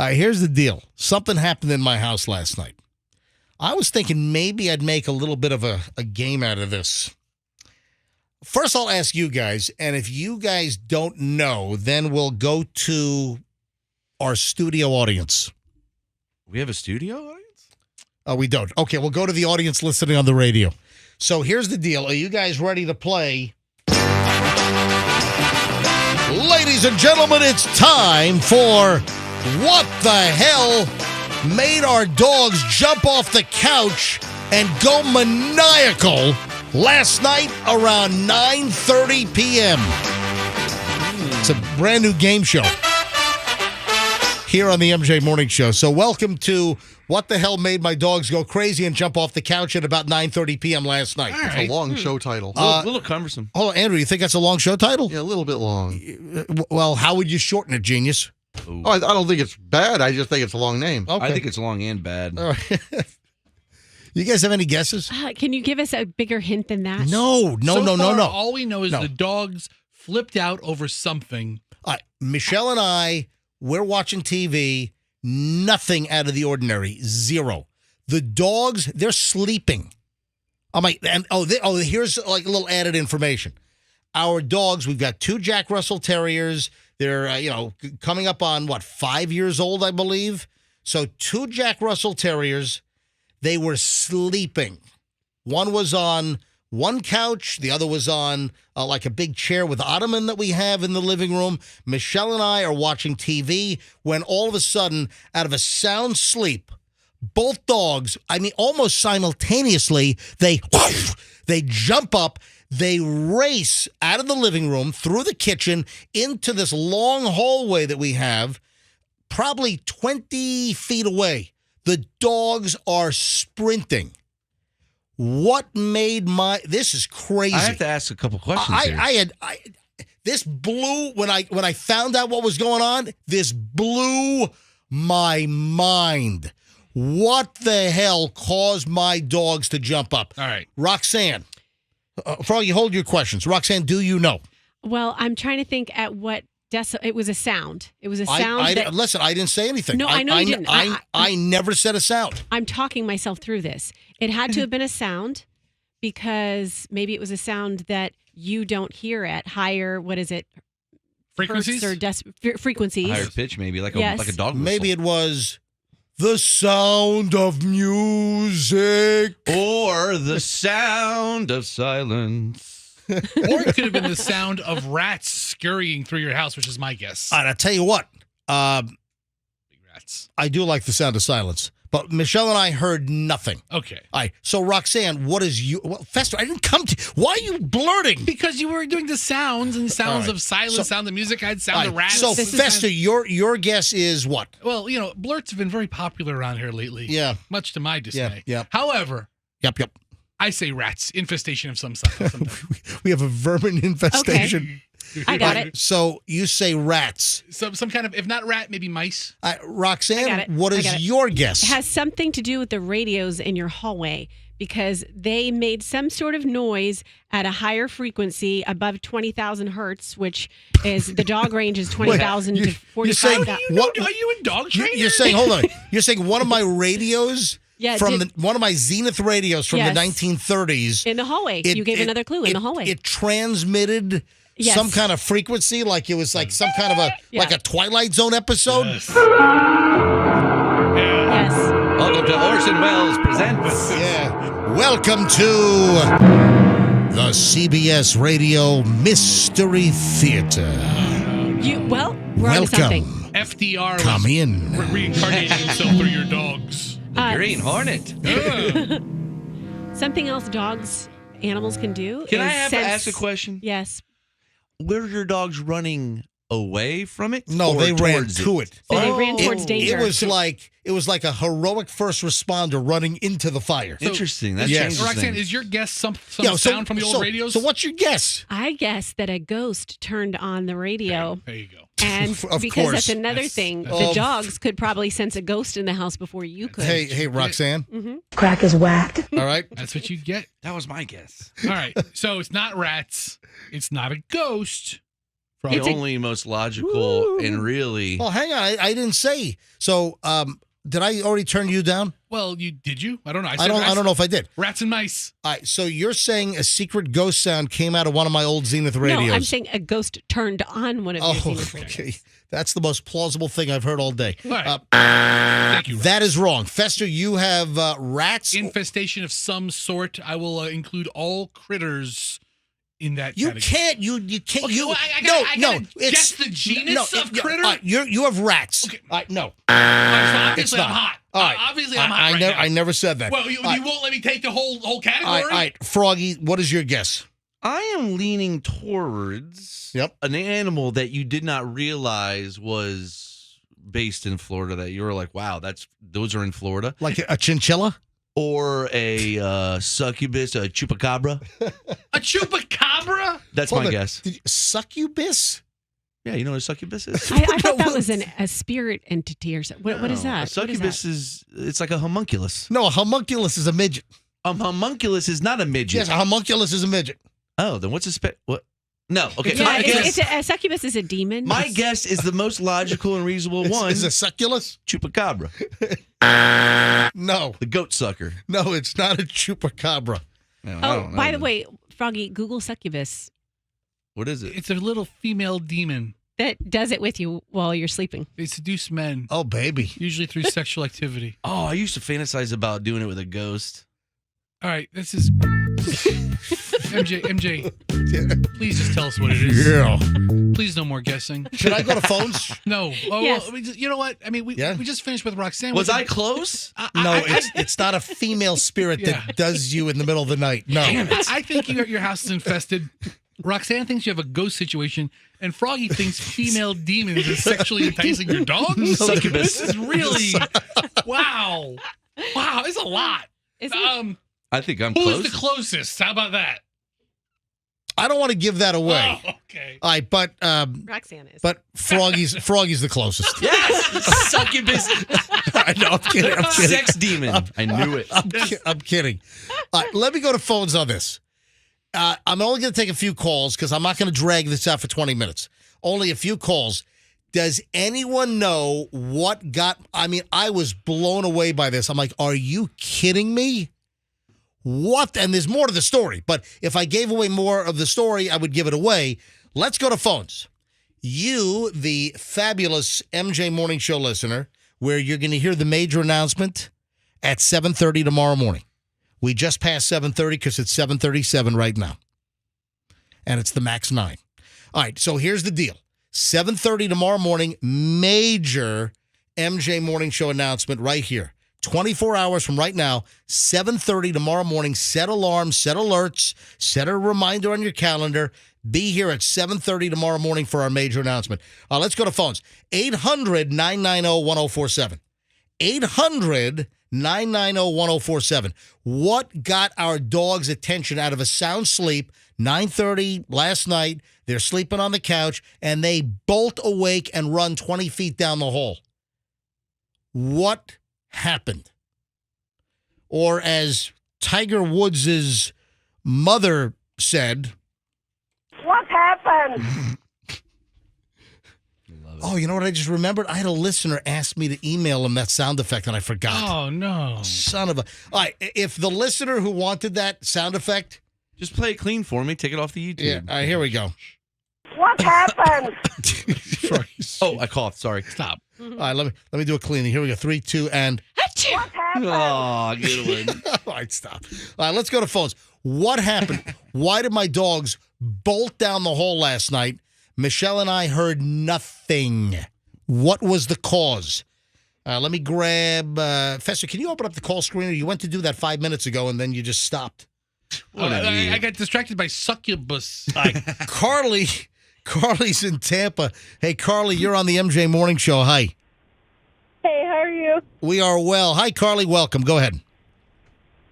All right, here's the deal. Something happened in my house last night. I was thinking maybe I'd make a little bit of a game out of this. First, I'll ask you guys, and if you guys don't know, then we'll go to our studio audience. We have a studio audience? Oh, we don't. Okay, we'll go to the audience listening on the radio. So here's the deal. Are you guys ready to play? Ladies and gentlemen, it's time for What the Hell Made Our Dogs Jump Off the Couch and Go Maniacal last night around 9:30 p.m. It's a brand new game show here on the MJ Morning Show. So welcome to What the Hell Made My Dogs Go Crazy and Jump Off the Couch at about 9:30 p.m. last night. It's a long show title. A little cumbersome. Hold on, Andrew, you think that's a long show title? Yeah, a little bit long. Well, how would you shorten it, genius? Ooh. Oh, I don't think it's bad. I just think it's a long name. Okay. I think it's long and bad. All right. You guys have any guesses? Can you give us a bigger hint than that? No. All we know is the dogs flipped out over something. Michelle and I, we're watching TV. Nothing out of the ordinary. Zero. The dogs, they're sleeping. Here's like a little added information. Our dogs, we've got 2 Jack Russell Terriers. They're, coming up on, 5 years old, I believe. So 2 Jack Russell Terriers, they were sleeping. One was on one couch. The other was on like a big chair with ottoman that we have in the living room. Michelle and I are watching TV when all of a sudden, out of a sound sleep, both dogs, almost simultaneously, they jump up. They race out of the living room, through the kitchen, into this long hallway that we have, probably 20 feet away. The dogs are sprinting. What made this is crazy. I have to ask a couple questions here. This blew, when I found out what was going on, this blew my mind. What the hell caused my dogs to jump up? All right. Roxanne. Froggy, hold your questions. Roxanne, do you know? Well, I'm trying to think at what it was a sound. It was a sound. Listen, I didn't say anything. No, I know you didn't. I never said a sound. I'm talking myself through this. It had to have been a sound because maybe it was a sound that you don't hear at higher, what is it? Frequencies? Hertz or frequencies. Higher pitch, maybe, like a dog whistle. Maybe it was the sound of music. Or the sound of silence. Or it could have been the sound of rats scurrying through your house, which is my guess. All right, I'll tell you what. Big rats. I do like the sound of silence. But Michelle and I heard nothing. Okay. All right. So, Roxanne, what is you... Well, Fester, I didn't come to... Why are you blurting? Because you were doing the sounds and sounds of silence, sound of music, I'd sound of rats. So, Fester, your guess is what? Well, blurts have been very popular around here lately. Yeah. Much to my dismay. Yep. However... Yep. I say rats. Infestation of some sort. We have a vermin infestation. Okay. I got it. So, you say rats. Some kind of, if not rat, maybe mice. Roxanne, what is your guess? It has something to do with the radios in your hallway because they made some sort of noise at a higher frequency above 20,000 hertz, which is the dog range is 20,000 to 45,000. Are you in dog training? You're saying, hold on. You're saying one of my radios... Yeah, one of my Zenith radios from the 1930s. In the hallway. You gave another clue in the hallway. It transmitted some kind of frequency, like it was like some kind of like a Twilight Zone episode. Yes. Yes. Welcome to Orson Welles Presents. Yeah. Welcome to the CBS Radio Mystery Theater. We're on to something. FDR Come in. Reincarnating himself through your dogs. The Green Hornet. Something else animals can do. Can I ask a question? Yes. Were your dogs running away from it? No, they ran to it. So they ran towards danger. It was like a heroic first responder running into the fire. Interesting. That Yes. changes Roxanne, things. is your guess some sound from the old radios? So what's your guess? I guess that a ghost turned on the radio. There you go. And Of because course. that's another thing, the dogs could probably sense a ghost in the house before you could. Hey, Roxanne. Mm-hmm. Crack is whacked. All right. That's what you get. That was my guess. All right. So it's not rats. It's not a ghost. The only most logical and really. Well, hang on. I didn't say. So, did I already turn you down? Well, did you? I don't know. I don't know if I did. Rats and mice. All right. So you're saying a secret ghost sound came out of one of my old Zenith radios? No, I'm saying a ghost turned on one of your Zenith radios. Okay. That's the most plausible thing I've heard all day. All right. Thank you. That is wrong. Fester, you have rats. Infestation of some sort. I will include all critters in that You category. can't. You can't. Okay, You well, I gotta it's guess the genus of critter? You have rats. Okay. No. So obviously It's I'm not. hot. All right. Obviously I'm hot right I now. never said that. Well, you won't let me take the whole category? All right, Froggy, what is your guess? I am leaning towards an animal that you did not realize was based in Florida. That you were like, wow, those are in Florida. Like a chinchilla? Or a succubus, a chupacabra. A chupacabra? That's Hold my on. guess. Succubus? Yeah, you know what a succubus is? I thought that was a spirit entity or something. What is that? A succubus it's like a homunculus. No, a homunculus is a midget. A homunculus is not a midget. Yes, a homunculus is a midget. Oh, then what's what? No, okay. Yeah, my guess, a succubus is a demon. my guess is the most logical and reasonable one. Is a succulus? Chupacabra, No. the goat sucker. No, it's not a chupacabra. No, I Oh, don't know. by the way, Froggy, Google succubus. What is it? It's a little female demon. That does it with you while you're sleeping. They seduce men, Oh, baby. usually through sexual activity. Oh, I used to fantasize about doing it with a ghost. All right, this is MJ. Please just tell us what it is. Yeah. Please, no more guessing. Should I go to phones? No. Oh, Yes. well, you know what? I mean, we just finished with Roxanne. Was I close? No, it's not a female spirit that does you in the middle of the night. No. I think your house is infested. Roxanne thinks you have a ghost situation, and Froggy thinks female demons are sexually enticing your dogs. Succubus. This is really wow. It's a lot. Is it? I think I'm Who's close. the closest? How about that? I don't want to give that away. Oh, okay. All right, but Roxanne is. Froggy's the closest. Yes, succubus, I know, I'm kidding. sex demon. I knew it. I'm kidding. All right, let me go to phones on this. I'm only going to take a few calls because I'm not going to drag this out for 20 minutes. Only a few calls. Does anyone know what got... I mean, I was blown away by this. I'm like, are you kidding me? What? And there's more to the story. But if I gave away more of the story, I would give it away. Let's go to phones. You, the fabulous MJ Morning Show listener, where you're going to hear the major announcement at 7:30 tomorrow morning. We just passed 7:30 because it's 7:37 right now. And it's the max 9. All right, so here's the deal. 7:30 tomorrow morning, major MJ Morning Show announcement right here. 24 hours from right now, 7:30 tomorrow morning. Set alarms, set alerts, set a reminder on your calendar. Be here at 7:30 tomorrow morning for our major announcement. Let's go to phones. 800-990-1047. 800-990-1047. What got our dog's attention out of a sound sleep? 9:30 last night. They're sleeping on the couch, and they bolt awake and run 20 feet down the hall. What happened? Or as Tiger Woods' mother said, What happened? oh, you know what I just remembered? I had a listener ask me to email him that sound effect, and I forgot. Oh no! Son of a... All right, if the listener who wanted that sound effect... Just play it clean for me. Take it off the YouTube. Yeah, all right, here we go. What happened? Oh, I coughed. Sorry. Stop. All right, let me do a cleaning. Here we go. 3, 2, and... What happened? Oh, good one. All right, stop. All right, let's go to phones. What happened? Why did my dogs bolt down the hall last night? Michelle and I heard nothing. What was the cause? Let me grab... Fester, can you open up the call screener? You went to do that 5 minutes ago, and then you just stopped. I got distracted by succubus. All right, Carly's in Tampa. Hey, Carly, you're on the MJ Morning Show. Hi. Hey, how are you? We are well. Hi, Carly. Welcome. Go ahead.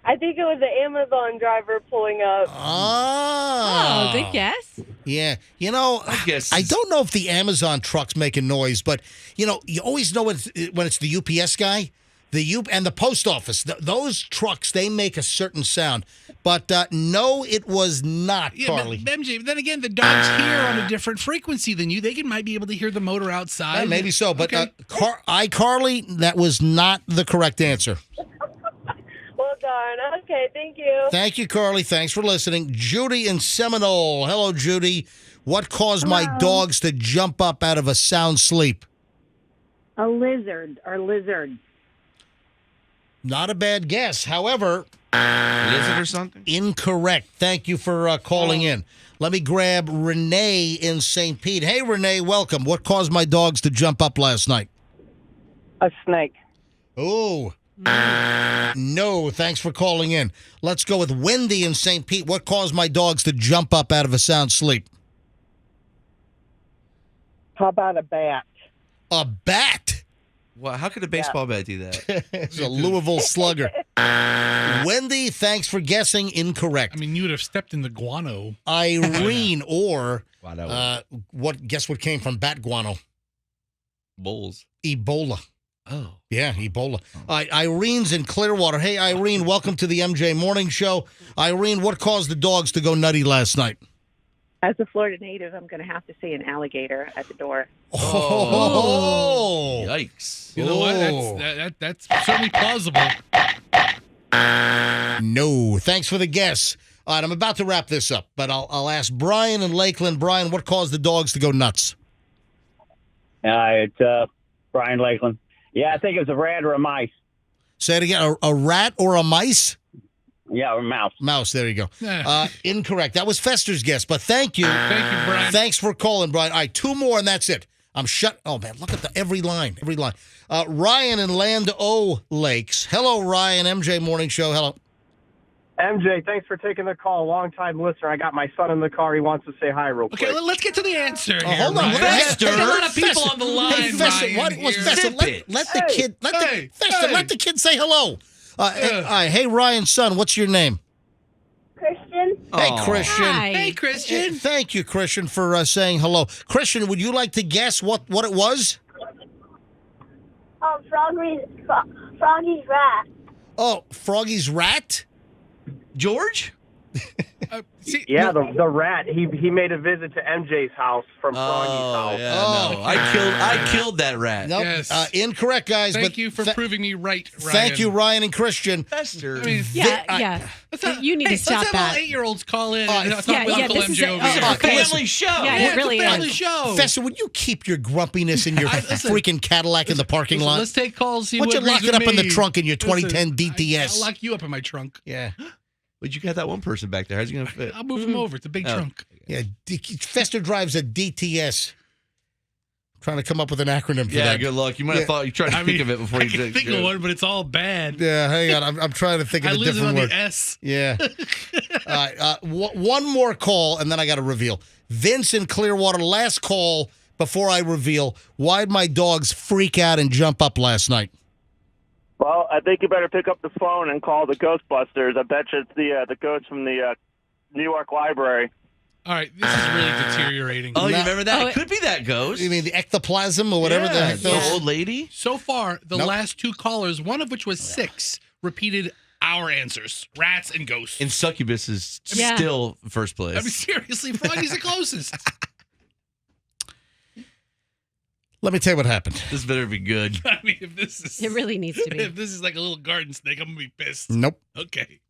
I think it was the Amazon driver pulling up. Oh, good guess. Yeah. You know, I guess I don't know if the Amazon truck's making noise, but, you know, you always know when it's the UPS guy. And the post office. Those trucks, they make a certain sound. But no, it was not, Carly. But MJ, then again, the dogs hear on a different frequency than you. They might be able to hear the motor outside. Yeah, maybe so. But Okay. Carly, that was not the correct answer. Well, darn. Okay, thank you. Thank you, Carly. Thanks for listening. Judy in Seminole. Hello, Judy. What caused my dogs to jump up out of a sound sleep? A lizard or lizards. Not a bad guess. However, Lizard or something? incorrect. Thank you for calling in. Let me grab Renee in St. Pete. Hey, Renee, welcome. What caused my dogs to jump up last night? A snake. Oh, no. Thanks for calling in. Let's go with Wendy in St. Pete. What caused my dogs to jump up out of a sound sleep? How about a bat? A bat. Well, how could a baseball bat do that? It's a Louisville Slugger. Wendy, thanks for guessing incorrect. I mean, you would have stepped in the guano. Irene, or Wow, guess what came from bat guano? Bulls. Ebola. Oh. Yeah, Ebola. Irene's in Clearwater. Hey, Irene, welcome to the MJ Morning Show. Irene, what caused the dogs to go nutty last night? As a Florida native, I'm going to have to say an alligator at the door. Oh. Yikes. You know what? That's certainly plausible. No. Thanks for the guess. All right, I'm about to wrap this up, but I'll ask Brian in Lakeland. Brian, what caused the dogs to go nuts? It's Brian Lakeland. Yeah, I think it was a rat or a mice. Say it again. A rat or a mice? Yeah, or a mouse. Mouse. There you go. Yeah. Incorrect. That was Fester's guess, but thank you. Thank you, Brian. Thanks for calling, Brian. All right, two more, and that's it. I'm shut. Oh, man, look at every line. Ryan in Land O Lakes. Hello, Ryan. MJ Morning Show. Hello. MJ, thanks for taking the call. Long-time listener. I got my son in the car. He wants to say hi real quick. Okay, let's get to the answer here. Hold on. Ryan. Fester. There's a lot of people Fester. on the line. Hey, Fester, Ryan, what's here. Fester? Let the kid. Let the kid say hello. Hey, Ryan's son. What's your name? Christian? Hey, Christian. Hi. Hey, Christian. Thank you, Christian, for saying hello. Christian, would you like to guess what it was? Froggy's rat. Oh, Froggy's rat? George? Yeah, the rat. He made a visit to MJ's house from Froggy's house. Yeah, Oh. no. I killed that rat. Nope. Yes. Incorrect, guys. Thank but you for proving me right, Ryan. Thank you, Ryan and Christian. Fester. I mean, Yeah. You need to stop let's have that. all 8-year-olds call in. Yeah, Let's talk with yeah, Uncle this is MJ a- over oh, here. okay. family show. Yeah, Yeah, it really it's a family is. show. Fester, would you keep your grumpiness in your Listen. freaking Cadillac in the parking lot? Let's take calls. See Why don't who you lock agrees it up with in the me. trunk in your Listen, 2010 DTS? I'll lock you up in my trunk. Yeah. But you got that one person back there. How's he going to fit? I'll move him over. It's a big Oh. trunk. Yeah. Fester drives a DTS. Trying to come up with an acronym for Yeah, that. good luck. You might have thought you tried to think of it before I you can did. think of one, but it's all bad. Yeah, hang on. I'm trying to think of I a lose it different on word. the S. Yeah. All right. One more call, and then I got to reveal. Vince in Clearwater, last call before I reveal. Why'd my dogs freak out and jump up last night? Well, I think you better pick up the phone and call the Ghostbusters. I bet you it's the ghost from the New York Library. All right, this is really deteriorating. Oh, you No. remember that? Oh, It could be that ghost. You mean the ectoplasm or whatever the Yeah, heck the those? old lady? So far, the Nope. last two callers, one of which was 6, repeated our answers: rats and ghosts. And Succubus is Yeah. still first place. I mean, seriously, Froggy's the closest. Let me tell you what happened. This better be good. I mean, if this is It really needs to be. if this is like a little garden snake, I'm gonna be pissed. Nope. Okay.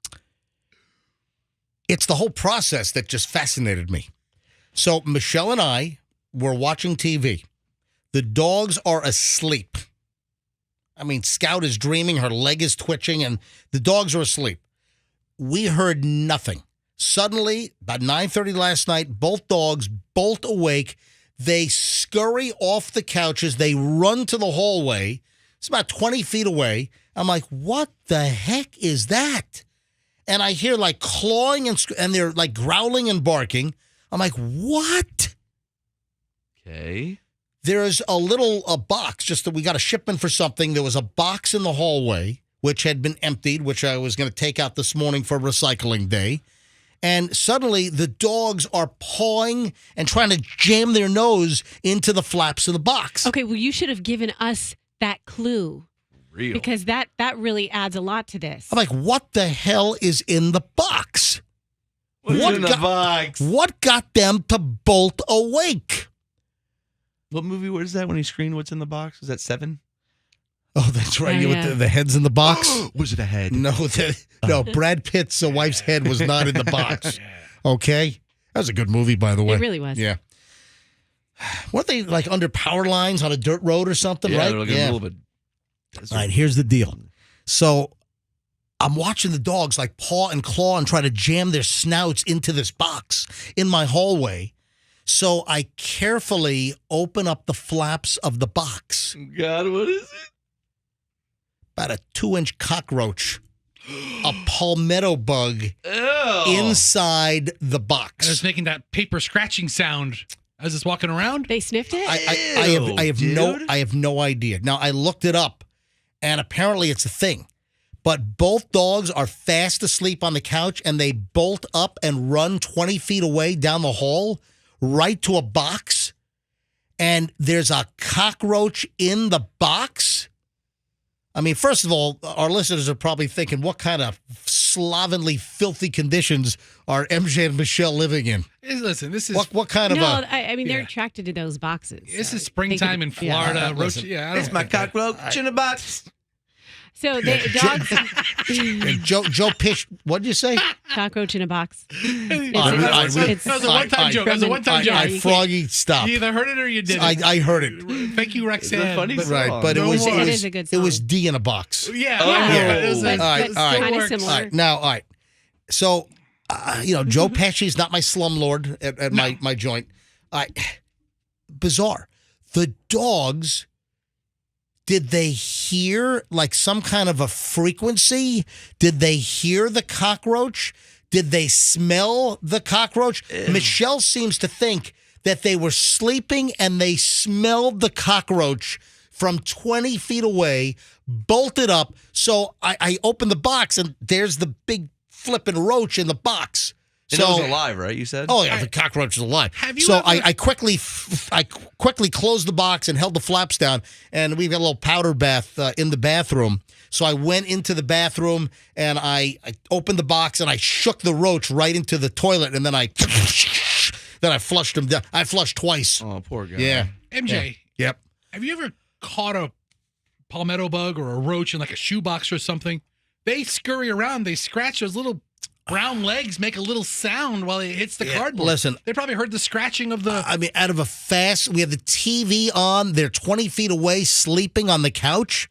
It's the whole process that just fascinated me. So Michelle and I were watching TV. The dogs are asleep. I mean, Scout is dreaming, her leg is twitching, and the dogs are asleep. We heard nothing. Suddenly, about 9:30 last night, both dogs bolt awake. They scurry off the couches. They run to the hallway. It's about 20 feet away. I'm like, what the heck is that? And I hear like clawing and they're like growling and barking. I'm like, what? Okay. There's a box, just that we got a shipment for something. There was a box in the hallway, which had been emptied, which I was going to take out this morning for recycling day. And suddenly the dogs are pawing and trying to jam their nose into the flaps of the box. Okay, well, you should have given us that clue. Real. Because that really adds a lot to this. I'm like, what the hell is in the box? What's in the box? What got them to bolt awake? What movie was that when he screamed what's in the box? Was that 7? Oh, that's right. Oh, You yeah. with the heads in the box? Was it a head? No, no. Brad Pitt's wife's head was not in the box. Okay? That was a good movie, by the way. It really was. Yeah. Weren't they like under power lines on a dirt road or something, Yeah, right? they're looking a little bit. All right, here's the deal. So I'm watching the dogs like paw and claw and try to jam their snouts into this box in my hallway. So I carefully open up the flaps of the box. God, what is it? About a 2-inch cockroach, a palmetto bug Ew. inside the box. And it's making that paper scratching sound as it's walking around. They sniffed it? I have no idea. Now I looked it up, and apparently it's a thing. But both dogs are fast asleep on the couch, and they bolt up and run 20 feet away down the hall, right to a box, and there's a cockroach in the box. I mean, first of all, our listeners are probably thinking, what kind of slovenly, filthy conditions are MJ and Michelle living in? Listen, this is What kind of a... I mean, they're attracted to those boxes. this so is springtime in yeah. Florida. Listen, I don't It's my cockroach in a box. So the dogs, And Joe Pish, what did you say? cockroach in a box. That was a one-time joke. That was a one-time joke. Yeah, Froggy, stop. You either heard it or you didn't. I heard it. Thank you, Roxanne. It's a funny But- song. Right, but No it more. It is a good it was song. D in a box. Yeah, Yeah. it was But- all right, but all right. kind of Works. similar. All right, now, all right. So, Joe Pesci's not my slumlord at my joint. Bizarre. The dogs, did they hear like some kind of a frequency? Did they hear the cockroach? Did they smell the cockroach? Michelle seems to think that they were sleeping and they smelled the cockroach from 20 feet away, bolted up. So I opened the box and there's the big flipping roach in the box. And it was alive, right? You said? Oh yeah, the cockroach is alive. Have you so ever- I quickly closed the box and held the flaps down, and we've got a little powder bath in the bathroom. So I went into the bathroom and I opened the box and I shook the roach right into the toilet, and then I flushed him down. I flushed twice. Oh, poor guy. Yeah. MJ, Yep. have you ever caught a palmetto bug or a roach in like a shoebox or something? They scurry around. They scratch those little brown legs, make a little sound while it hits the cardboard. Listen. They probably heard the scratching of the... I mean, out of a fast, we have the TV on. They're 20 feet away, sleeping on the couch.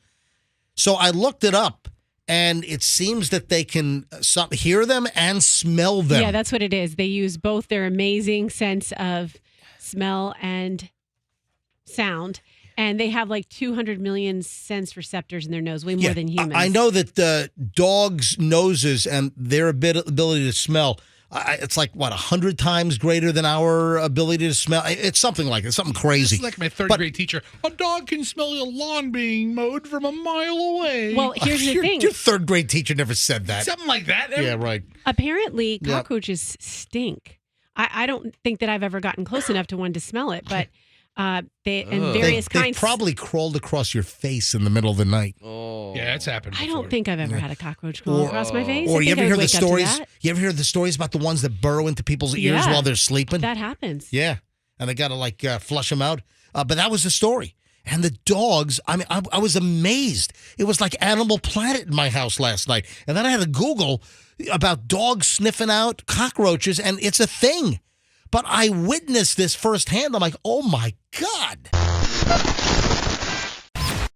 So I looked it up, and it seems that they can hear them and smell them. Yeah, that's what it is. They use both their amazing sense of smell and sound, and they have like 200 million sense receptors in their nose, way more than humans. I know that dogs' noses and their ability to smell, it's like, 100 times greater than our ability to smell? It's something like it, something crazy. It's like my third grade teacher. A dog can smell a lawn being mowed from a mile away. Well, here's the thing. Your third grade teacher never said that. Something like that. Yeah, right. Apparently, Yep. cockroaches stink. I don't think that I've ever gotten close enough to one to smell it, but various They kinds. probably crawled across your face in the middle of the night. Oh. Yeah, it's happened I before. don't think I've ever had a cockroach crawl across my face. Or I you think ever I hear would the wake up to stories? that. You ever hear the stories about the ones that burrow into people's ears Yeah. while they're sleeping? That happens. Yeah, and they got to flush them out. But that was the story. And the dogs, I mean, I was amazed. It was like Animal Planet in my house last night. And then I had to Google about dogs sniffing out cockroaches, and it's a thing. But I witnessed this firsthand. I'm like, oh my God.